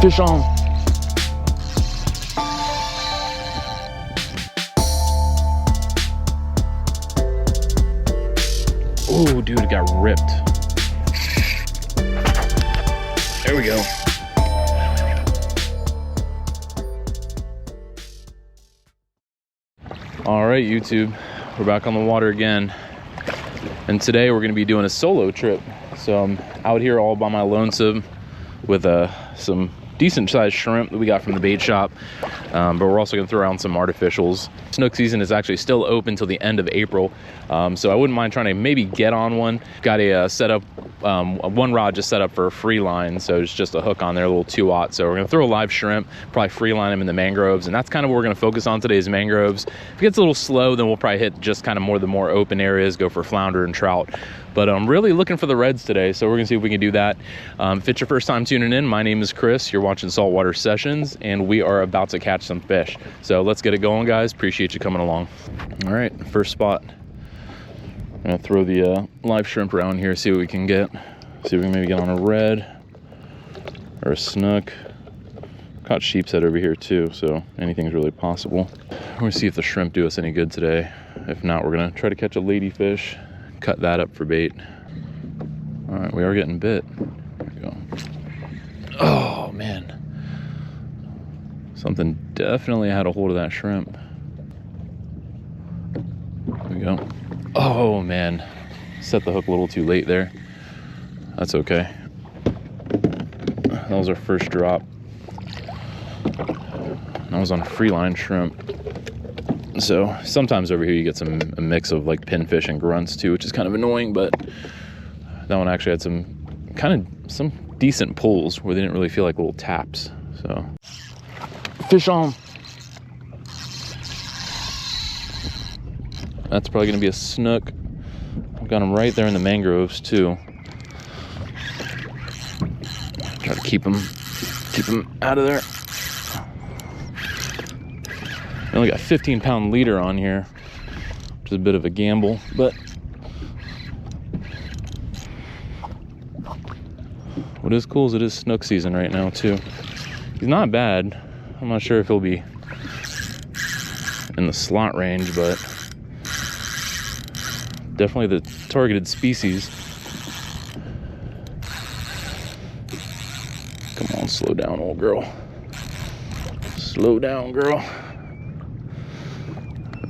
Fish on. Oh, dude, it got ripped. There we go. All right, YouTube, we're back on the water again. And today we're gonna be doing a solo trip. So I'm out here all by my lonesome with some decent sized shrimp that we got from the bait shop. But we're also gonna throw around some artificials. Snook season is actually still open till the end of April. So I wouldn't mind trying to maybe get on one. Got a setup, one rod just set up for a free line. So it's just a hook on there, a little 2-aught. So we're gonna throw a live shrimp, probably free line them in the mangroves. And that's kind of what we're gonna focus on today is mangroves. If it gets a little slow, then we'll probably hit just kind of the more open areas, go for flounder and trout. But I'm really looking for the reds today, so we're gonna see if we can do that. If it's your first time tuning in, my name is Chris. You're watching Saltwater Sessions, and we are about to catch some fish. So let's get it going, guys. Appreciate you coming along. All right, first spot. I'm gonna throw the live shrimp around here, see what we can get. See if we can maybe get on a red or a snook. Caught sheepshead over here too, so anything's really possible. We're gonna see if the shrimp do us any good today. If not, we're gonna try to catch a ladyfish. Cut that up for bait. All right, we are getting bit. There we go. Oh man, something definitely had a hold of that shrimp. There we go. Oh man, set the hook a little too late there. That's okay. That was our first drop. That was on free line shrimp. So sometimes over here you get a mix of like pinfish and grunts too, which is kind of annoying, but that one actually had some decent pulls where they didn't really feel like little taps. So fish on. That's probably gonna be a snook. I've got them right there in the mangroves too. Try to keep them out of there. I only got 15-pound leader on here, which is a bit of a gamble, but what is cool is it is snook season right now too. He's not bad. I'm not sure if he'll be in the slot range, but definitely the targeted species. Come on, slow down, old girl. Slow down, girl.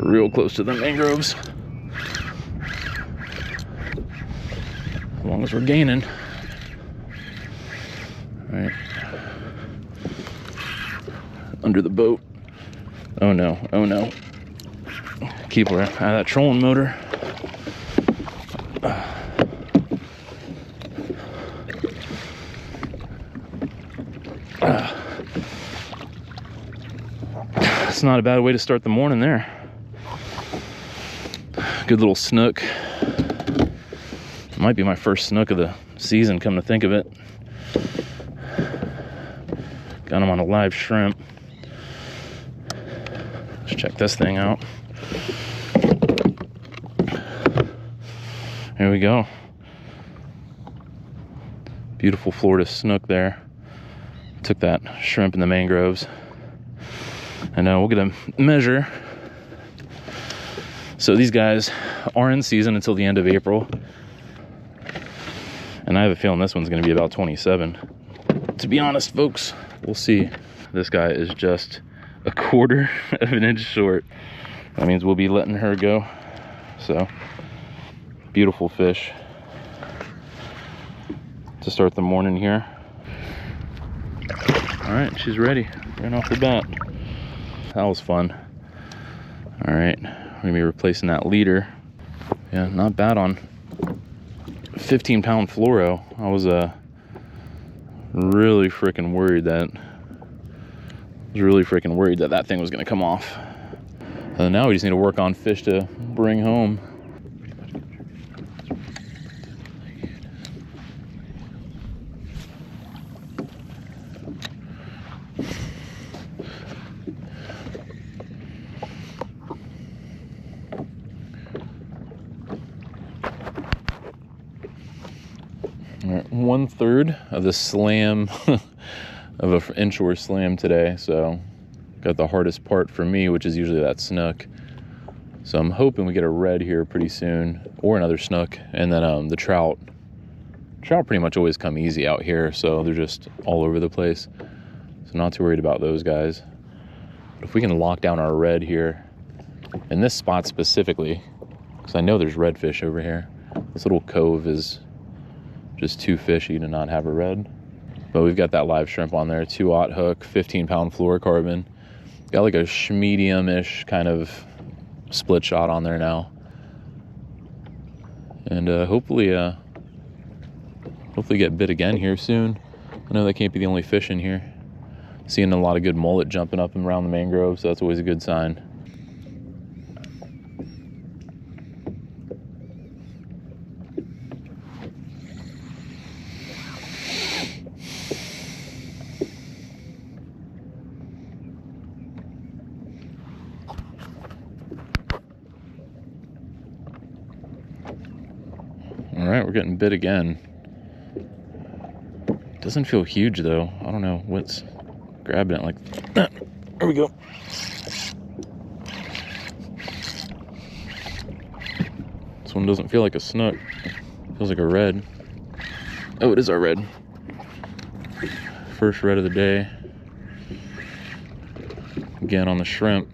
Real close to the mangroves. As long as we're gaining. All right. Under the boat. Oh no, oh no. Keep her out of that trolling motor. It's not a bad way to start the morning there. Good little snook. Might be my first snook of the season, come to think of it. Got him on a live shrimp. Let's check this thing out. There we go. Beautiful Florida snook there. Took that shrimp in the mangroves. And now we'll get a measure. So these guys are in season until the end of April. And I have a feeling this one's gonna be about 27. To be honest, folks, we'll see. This guy is just a 1/4 of an inch short. That means we'll be letting her go. So, beautiful fish to start the morning here. All right, she's ready, right off the bat. That was fun. All right, we're gonna be replacing that leader. Yeah, not bad on 15-pound fluoro. I was really freaking worried that that thing was gonna come off. And now we just need to work on fish to bring home. All right, 1/3 of the slam of an inshore slam today, so got the hardest part for me, which is usually that snook. So I'm hoping we get a red here pretty soon, or another snook, and then the trout pretty much always come easy out here, so they're just all over the place. So not too worried about those guys. But if we can lock down our red here, in this spot specifically, because I know there's redfish over here. This little cove is just too fishy to not have a red. But we've got that live shrimp on there, 2/0 hook, 15-pound fluorocarbon. Got like a medium-ish kind of split shot on there now. And hopefully get bit again here soon. I know that can't be the only fish in here. Seeing a lot of good mullet jumping up and around the mangroves, so that's always a good sign. All right, we're getting bit again. Doesn't feel huge though. I don't know what's grabbing it like that. There we go. This one doesn't feel like a snook. Feels like a red. Oh, it is our red. First red of the day. Again on the shrimp.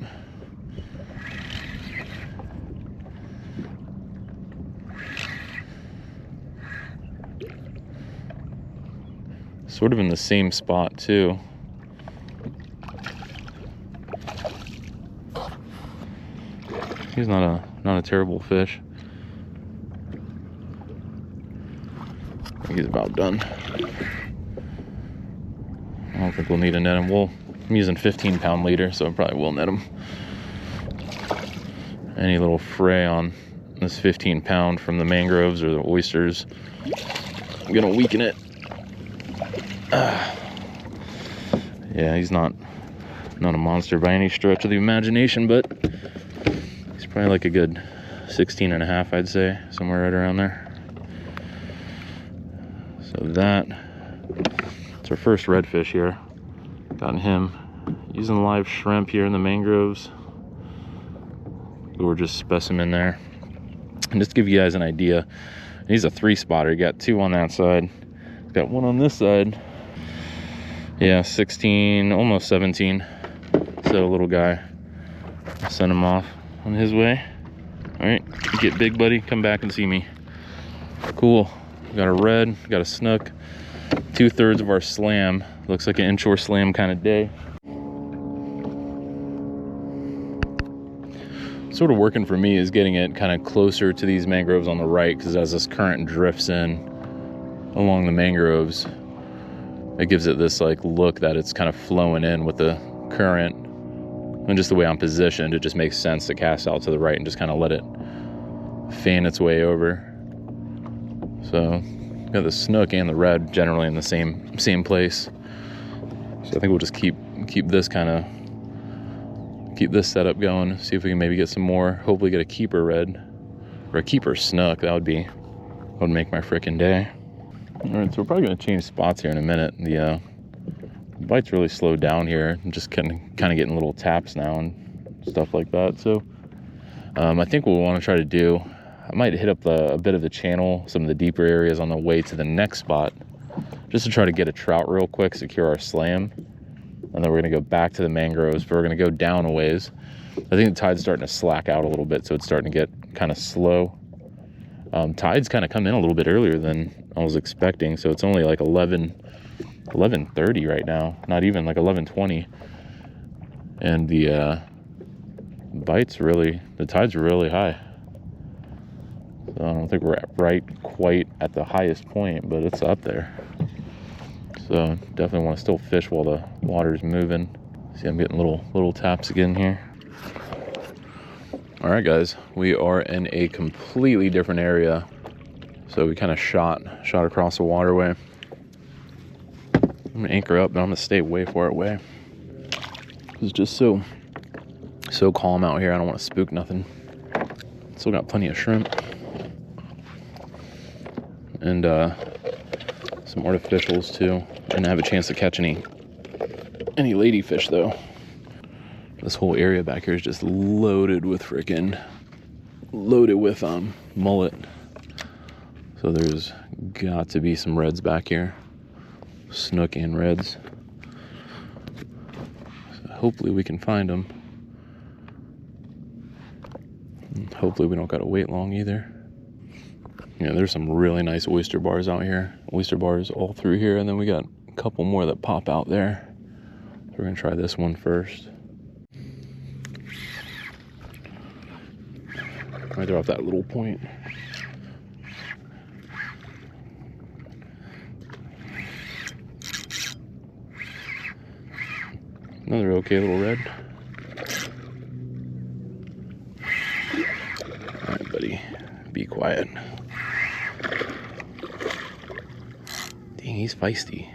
Sort of in the same spot too. He's not a terrible fish. I think he's about done. I don't think we'll need to net him. I'm using 15-pound leader, so I probably will net him. Any little fray on this 15-pound from the mangroves or the oysters, I'm gonna weaken it. Yeah, he's not a monster by any stretch of the imagination, but he's probably like a good 16.5, I'd say, somewhere right around there. So it's our first redfish here. Got him using live shrimp here in the mangroves. Gorgeous specimen there. And just to give you guys an idea, he's a 3-spotter. You got 2 on that side, got 1 on this side. Yeah, 16, almost 17. So little guy. I'll send him off on his way. All right, get big, buddy. Come back and see me. Cool. Got a red, got a snook. 2/3 of our slam. Looks like an inshore slam kind of day. Sort of working for me is getting it kind of closer to these mangroves on the right, because as this current drifts in along the mangroves, it gives it this like look that it's kind of flowing in with the current, and just the way I'm positioned, it just makes sense to cast out to the right and just kind of let it fan its way over. So got the snook and the red generally in the same place. So I think we'll just keep this setup going. See if we can maybe get some more. Hopefully get a keeper red or a keeper snook. That would make my freaking day. All right, so we're probably gonna change spots here in a minute. The bite's really slowed down here. I'm just kind of getting little taps now and stuff like that. So I think what we want to try to do, I might hit up a bit of the channel, some of the deeper areas on the way to the next spot, just to try to get a trout real quick, secure our slam, and then we're gonna go back to the mangroves, but we're gonna go down a ways. I think the tide's starting to slack out a little bit, so it's starting to get kind of slow. Tide's kind of come in a little bit earlier than I was expecting, so it's only like 11:30 right now, not even like 11:20, and the tide's really high. So I don't think we're quite at the highest point, but it's up there. So definitely want to still fish while the water's moving. See, I'm getting little taps again here. All right, guys, we are in a completely different area. So we kind of shot across the waterway. I'm gonna anchor up, but I'm gonna stay way far away. It's just so calm out here. I don't want to spook nothing. Still got plenty of shrimp and some artificials too. Didn't have a chance to catch any any ladyfish though. This whole area back here is just loaded with mullet. So there's got to be some reds back here, snook and reds. So hopefully we can find them. And hopefully we don't gotta wait long either. Yeah, there's some really nice oyster bars out here. Oyster bars all through here, and then we got a couple more that pop out there. So we're gonna try this one first. Right there off that little point. Another okay little red. All right, buddy, be quiet. Dang, he's feisty.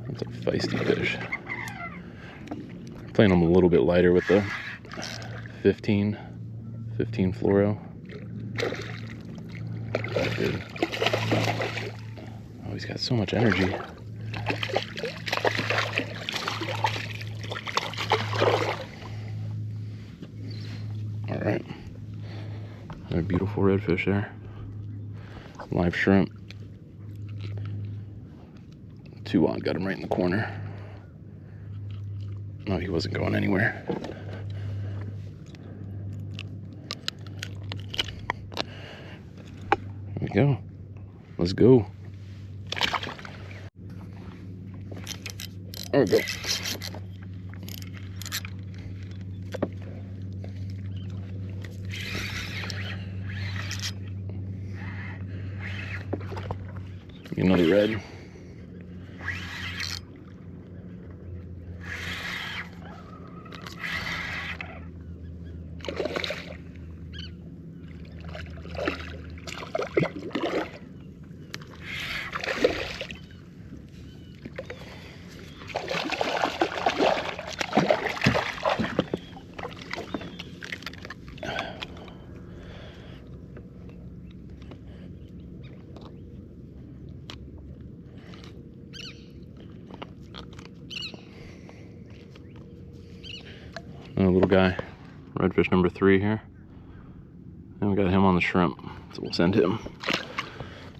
That's a feisty fish. Playing him a little bit lighter with the 15 fluoro. Good. Oh, he's got so much energy. All right, a beautiful redfish there. Live shrimp. 2-aught, got him right in the corner. No, he wasn't going anywhere. There we go. Let's go. There we go. Another red. Another little guy, redfish number 3 here. And we got him on the shrimp, so we'll send him.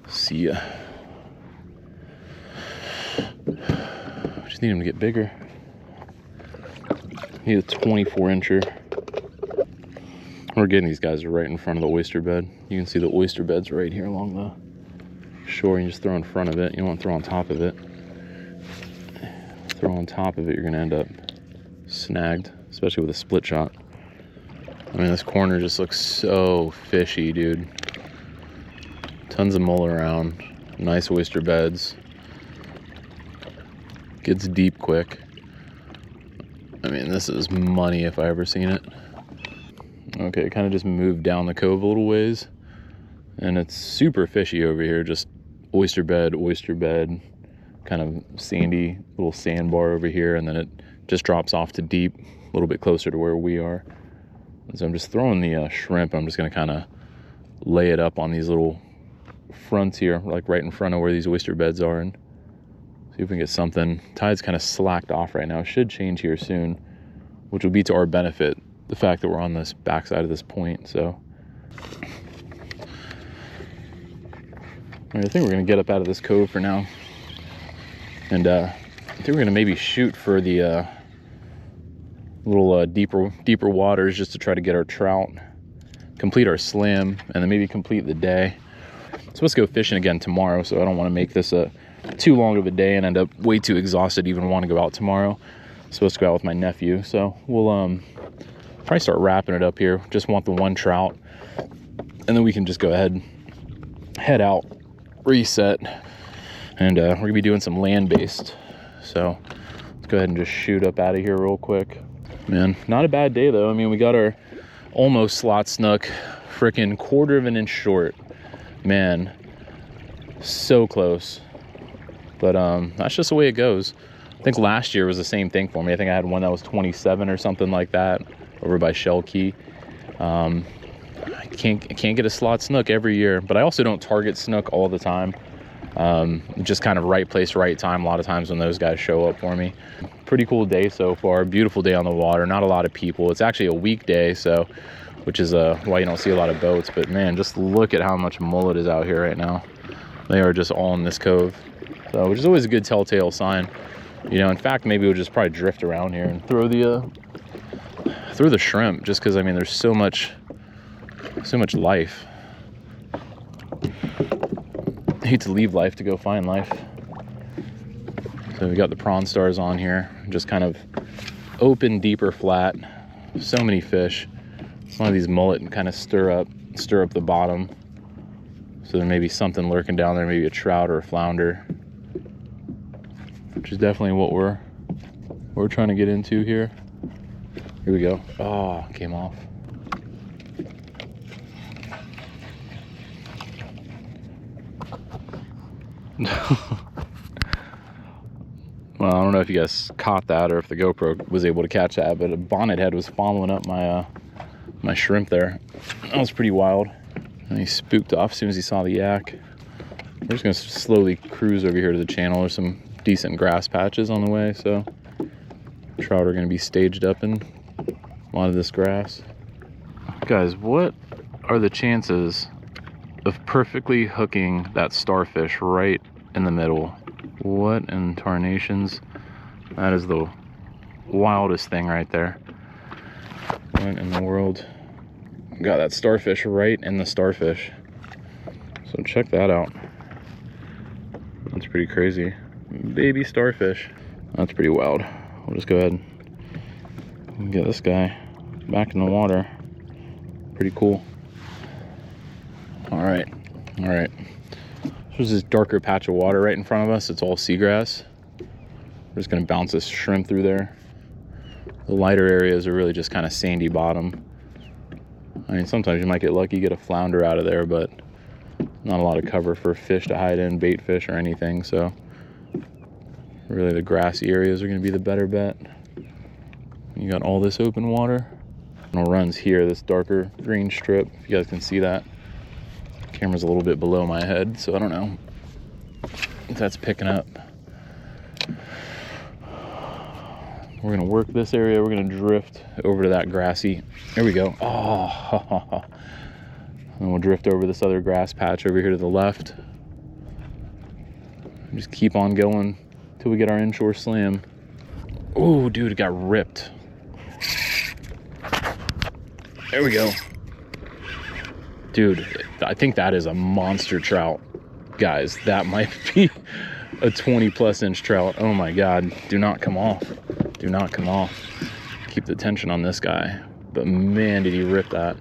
See ya. Just need him to get bigger. He's a 24-incher. We're getting these guys right in front of the oyster bed. You can see the oyster bed's right here along the shore. You just throw in front of it. You don't want to throw on top of it. Throw on top of it, you're gonna end up snagged, especially with a split shot. I mean, this corner just looks so fishy, dude. Tons of mullet around, nice oyster beds. Gets deep quick. I mean, this is money if I ever seen it. Okay, it kind of just moved down the cove a little ways, and it's super fishy over here. Just oyster bed, kind of sandy little sandbar over here, and then it just drops off to deep, a little bit closer to where we are. And so I'm just throwing the shrimp. I'm just gonna kind of lay it up on these little fronts here, like right in front of where these oyster beds are, and see if we can get something. Tide's kind of slacked off right now. It should change here soon, which will be to our benefit, the fact that we're on this backside of this point. So I think we're gonna get up out of this cove for now, and I think we're gonna maybe shoot for the little deeper waters, just to try to get our trout, complete our slim, and then maybe complete the day. I'm supposed to go fishing again tomorrow, so I don't want to make this a too long of a day and end up way too exhausted to even want to go out tomorrow. I'm supposed to go out with my nephew, so we'll probably start wrapping it up here. Just want the one trout, and then we can just go ahead, head out, reset, and we're gonna be doing some land-based. So let's go ahead and just shoot up out of here real quick. Man, not a bad day though. I mean, we got our almost slot snook, freaking 1/4 of an inch short. Man, so close. But that's just the way it goes. I think last year was the same thing for me. I think I had one that was 27 or something like that over by Shell Key. I can't get a slot snook every year, but I also don't target snook all the time. Just kind of right place, right time a lot of times when those guys show up for me. Pretty cool day so far. Beautiful day on the water. Not a lot of people. It's actually a weekday, so which is why you don't see a lot of boats. But man, just look at how much mullet is out here right now. They are just all in this cove, so which is always a good telltale sign. You know, in fact, maybe we'll just probably drift around here and throw the shrimp, just because I mean there's so much life. I hate to leave life to go find life. So we got the prawn stars on here, just kind of open, deeper flat. So many fish. One of these mullet and kind of stir up the bottom. So there may be something lurking down there, maybe a trout or a flounder, which is definitely what we're trying to get into here. Here we go. Oh, came off. Well, I don't know if you guys caught that or if the GoPro was able to catch that, but a bonnet head was following up my shrimp there. That was pretty wild. And he spooked off as soon as he saw the yak. We're just gonna slowly cruise over here to the channel. There's some decent grass patches on the way, so trout are gonna be staged up in a lot of this grass. Guys, what are the chances of perfectly hooking that starfish right in the middle? What in tarnations? That is the wildest thing right there. What in the world? Got that starfish right in the starfish. So check that out. That's pretty crazy. Baby starfish. That's pretty wild. We'll just go ahead and get this guy back in the water. Pretty cool. All right. There's this darker patch of water right in front of us. It's all seagrass. We're just gonna bounce this shrimp through there. The lighter areas are really just kind of sandy bottom. I mean, sometimes you might get lucky, get a flounder out of there, but not a lot of cover for fish to hide in, bait fish or anything. So really the grassy areas are gonna be the better bet. You got all this open water. And it runs here, this darker green strip, if you guys can see that. Camera's a little bit below my head, so I don't know if that's picking up. We're gonna work this area. We're gonna drift over to that grassy. There we go. Oh, and we'll drift over this other grass patch over here to the left. Just keep on going till we get our inshore slam. Oh, dude, it got ripped. There we go. Dude, I think that is a monster trout. Guys, that might be a 20+ inch trout. Oh my God, do not come off. Do not come off. Keep the tension on this guy. But man, did he rip that.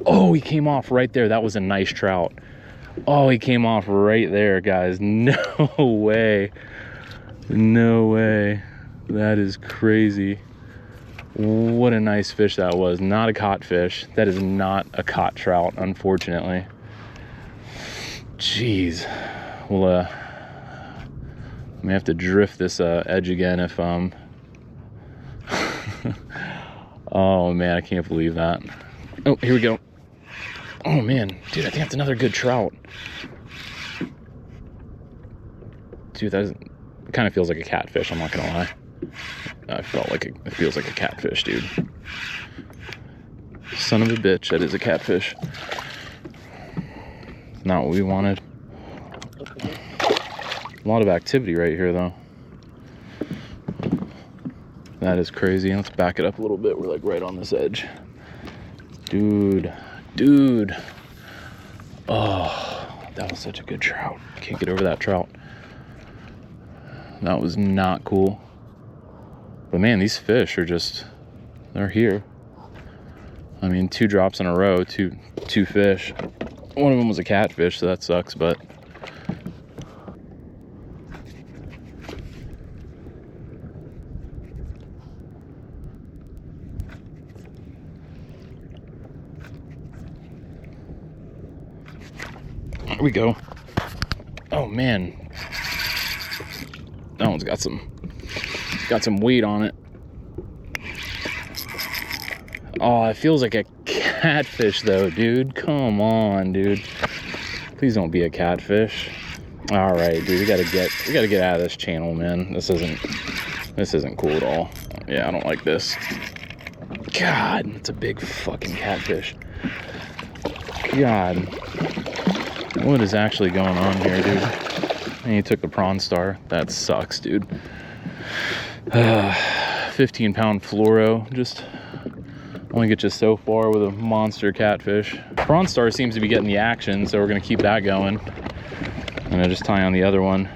Oh, he came off right there. That was a nice trout. Oh, he came off right there, guys. No way. No way. That is crazy. What a nice fish that was. Not a caught fish. That is not a caught trout, unfortunately. Jeez. Well, I may have to drift this edge again if oh man, I can't believe that. Oh, here we go. Oh man, dude, I think that's another good trout. Dude, that kind of feels like a catfish, I'm not gonna lie. It feels like a catfish, dude. Son of a bitch, that is a catfish. Not what we wanted. A lot of activity right here, though. That is crazy. Let's back it up a little bit. We're like right on this edge. Dude. Oh, that was such a good trout. Can't get over that trout. That was not cool. But man, these fish are just, they're here. I mean, 2 drops in a row, two fish. One of them was a catfish, so that sucks, but there we go. Oh man, that one's got some weight on it. Oh, it feels like a catfish though, dude. Come on, dude. Please don't be a catfish. All right, dude, we gotta get out of this channel, man. This isn't cool at all. Yeah, I don't like this. God, it's a big fucking catfish. God, what is actually going on here, dude? And he took the prawn star. That sucks, dude. 15-pound fluoro, just only get you so far with a monster catfish. Prawn star seems to be getting the action, so we're gonna keep that going. And I just tie on the other one.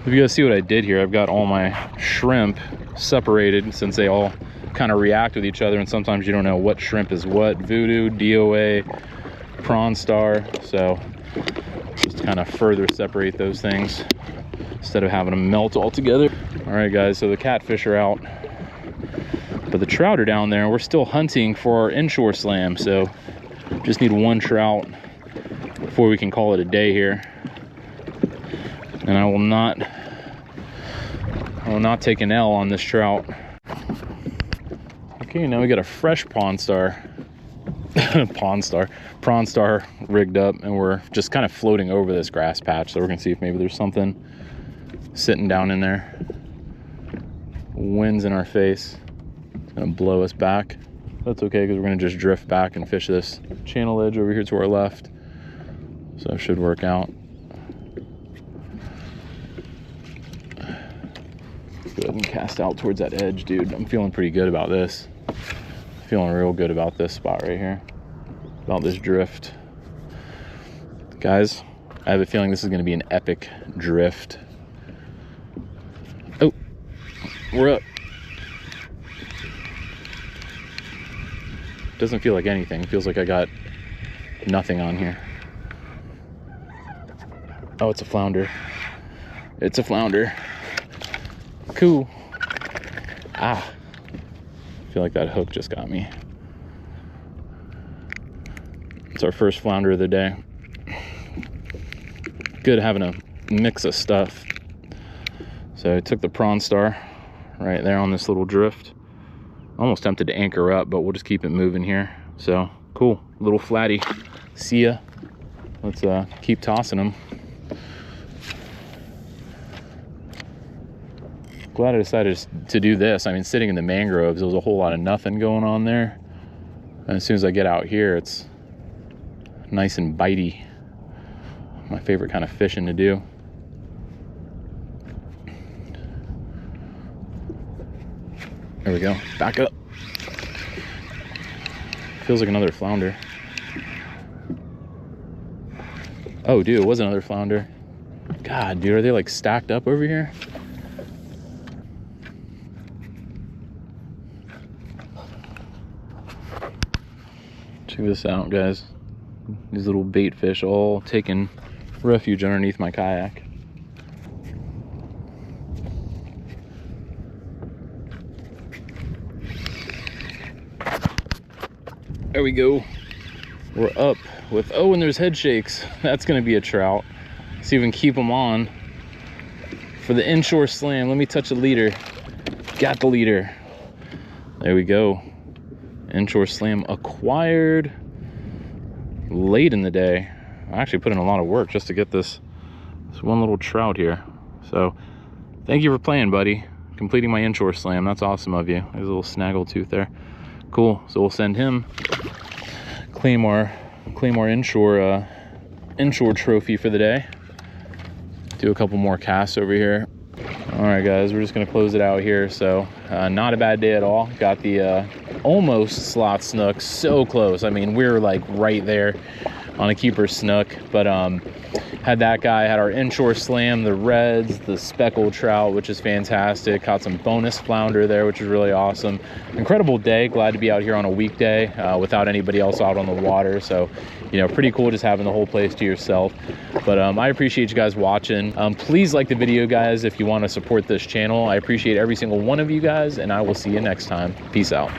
If you guys see what I did here, I've got all my shrimp separated since they all kind of react with each other, and sometimes you don't know what shrimp is what. Voodoo, DOA, prawn star. So just kind of further separate those things instead of having them melt all together. All right, guys, so the catfish are out, but the trout are down there, and we're still hunting for our inshore slam. So just need one trout before we can call it a day here. And I will not take an L on this trout. Okay, now we got a fresh prawn star rigged up, and we're just kind of floating over this grass patch. So we're gonna see if maybe there's something sitting down in there. Wind's in our face. It's gonna blow us back. That's okay, because we're gonna just drift back and fish this channel edge over here to our left. So it should work out. Go ahead and cast out towards that edge, dude. I'm feeling pretty good about this. Feeling real good about this spot right here. About this drift. Guys, I have a feeling this is gonna be an epic drift. Oh, we're up. Doesn't feel like anything. It feels like I got nothing on here. Oh, it's a flounder. It's a flounder. Cool. Ah, I feel like that hook just got me. It's our first flounder of the day. Good having a mix of stuff. So I took the prawn star right there on this little drift. Almost tempted to anchor up, but we'll just keep it moving here. So cool, little flatty. See ya. Let's keep tossing them. Glad I decided to do this. I mean, sitting in the mangroves, there was a whole lot of nothing going on there. And as soon as I get out here, it's nice and bitey. My favorite kind of fishing to do. There we go. Back up. Feels like another flounder. Oh, dude, it was another flounder. God, dude, are they like stacked up over here? Check this out, guys. These little bait fish all taking refuge underneath my kayak. There we go. We're up with, oh, and there's head shakes. That's gonna be a trout. See if we can keep them on for the inshore slam. Let me touch the leader. Got the leader. There we go. Inshore slam acquired late in the day. I actually put in a lot of work just to get this one little trout here. So thank you for playing, buddy. Completing my inshore slam. That's awesome of you. There's a little snaggle tooth there. Cool. So we'll send him, claim our inshore trophy for the day. Do a couple more casts over here. All right, guys, we're just gonna close it out here. So not a bad day at all. Got the almost slot snook, so close. I mean, we were like right there on a keeper snook, but had that guy, had our inshore slam, the reds, the speckled trout, which is fantastic. Caught some bonus flounder there, which is really awesome. Incredible day. Glad to be out here on a weekday without anybody else out on the water. So, you know, pretty cool just having the whole place to yourself. But I appreciate you guys watching. Please like the video, guys, if you want to support this channel. I appreciate every single one of you guys, and I will see you next time. Peace out.